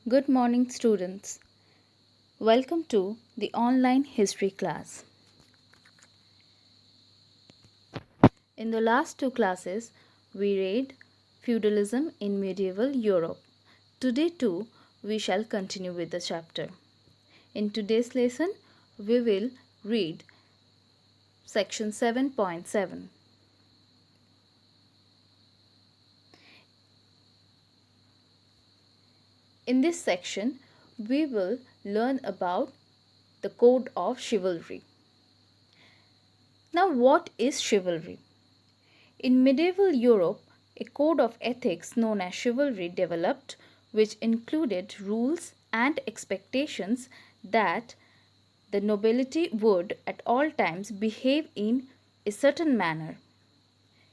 Good morning, students. Welcome to the online history class. In the last two classes, we read feudalism in medieval Europe. Today, too, we shall continue with the chapter. In today's lesson, we will read section 7.7. In this section, we will learn about the code of chivalry. Now, what is chivalry? In medieval Europe, a code of ethics known as chivalry developed, which included rules and expectations that the nobility would at all times behave in a certain manner.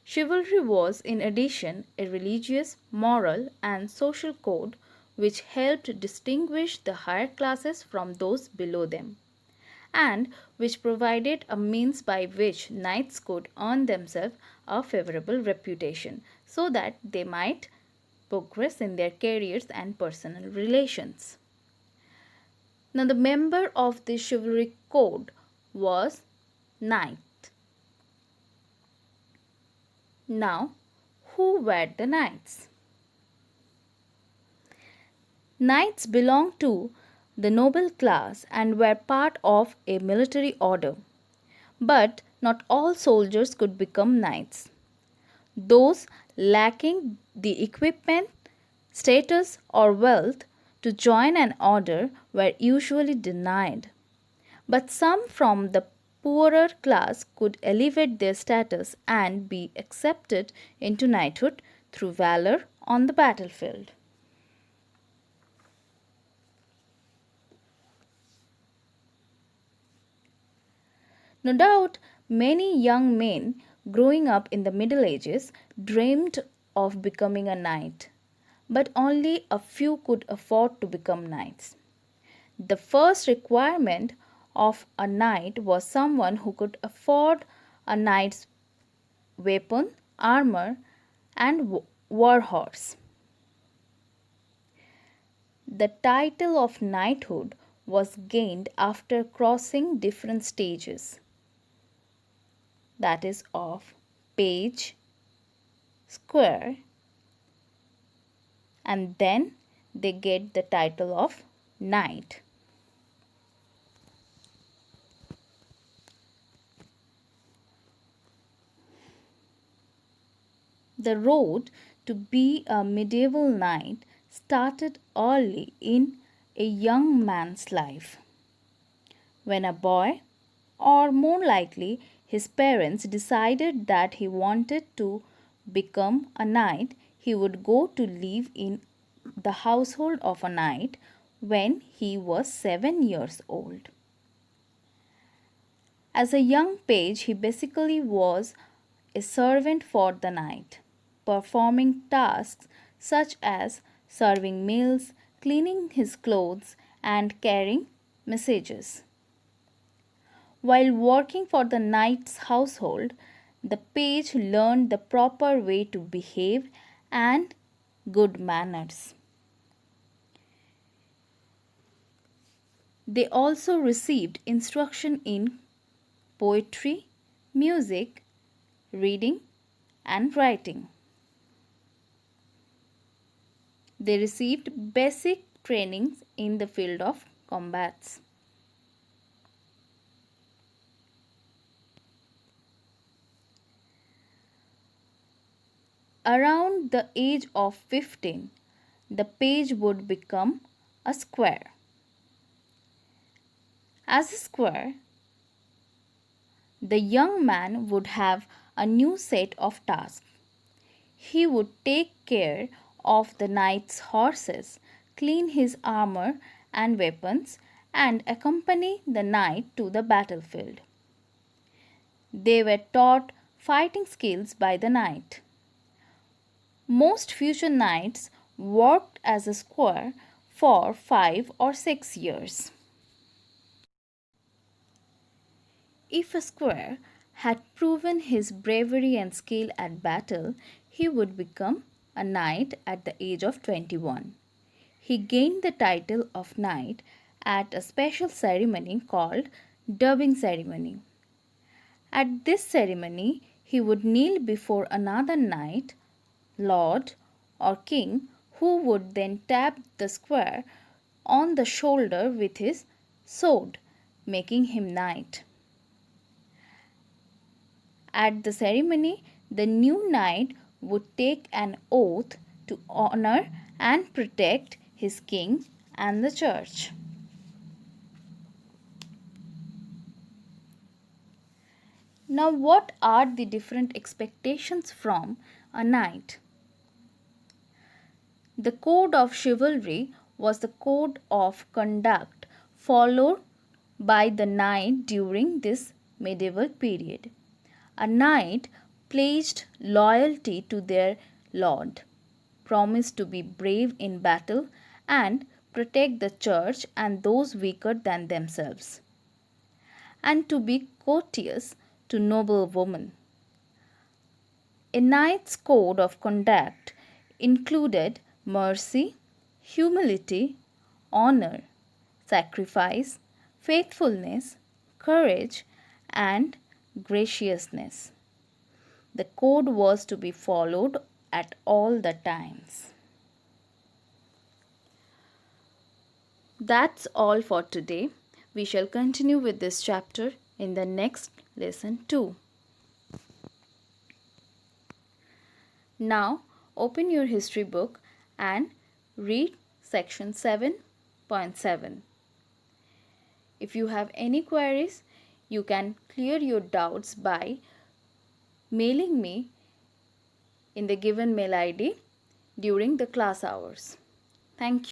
Chivalry was, in addition, a religious, moral, and social code which helped distinguish the higher classes from those below them, and which provided a means by which knights could earn themselves a favorable reputation so that they might progress in their careers and personal relations. Now, the member of the chivalric code was knight. Now, who were the knights? Knights belonged to the noble class and were part of a military order. But not all soldiers could become knights. Those lacking the equipment, status, or wealth to join an order were usually denied. But some from the poorer class could elevate their status and be accepted into knighthood through valor on the battlefield. No doubt, many young men growing up in the Middle Ages dreamed of becoming a knight, but only a few could afford to become knights. The first requirement of a knight was someone who could afford a knight's weapon, armor, and war horse. The title of knighthood was gained after crossing different stages, that is, of page, squire, and then they get the title of knight. The road to be a medieval knight started early in a young man's life. When a boy, or more likely his parents, decided that he wanted to become a knight, he would go to live in the household of a knight when he was 7 years old. As a young page, he basically was a servant for the knight, performing tasks such as serving meals, cleaning his clothes, and carrying messages. While working for the knight's household, the page learned the proper way to behave and good manners. They also received instruction in poetry, music, reading, and writing. They received basic trainings in the field of combats. Around the age of 15, the page would become a squire. As a squire, the young man would have a new set of tasks. He would take care of the knight's horses, clean his armor and weapons, and accompany the knight to the battlefield. They were taught fighting skills by the knight. Most future knights worked as a squire for 5 or 6 years. If a squire had proven his bravery and skill at battle, he would become a knight at the age of 21. he gained the title of knight at a special ceremony called dubbing ceremony. At this ceremony, he would kneel before another knight, lord, or king, who would then tap the squire on the shoulder with his sword, making him knight. At the ceremony, the new knight would take an oath to honor and protect his king and the church. Now, what are the different expectations from a knight? The code of chivalry was the code of conduct followed by the knight during this medieval period. A knight pledged loyalty to their lord, promised to be brave in battle and protect the church and those weaker than themselves, and to be courteous to noble women. A knight's code of conduct included mercy, humility, honor, sacrifice, faithfulness, courage, and graciousness. The code was to be followed at all the times. That's all for today. We shall continue with this chapter in the next lesson too. Now open your history book and read section 7.7. If you have any queries, you can clear your doubts by mailing me in the given mail ID during the class hours. Thank you.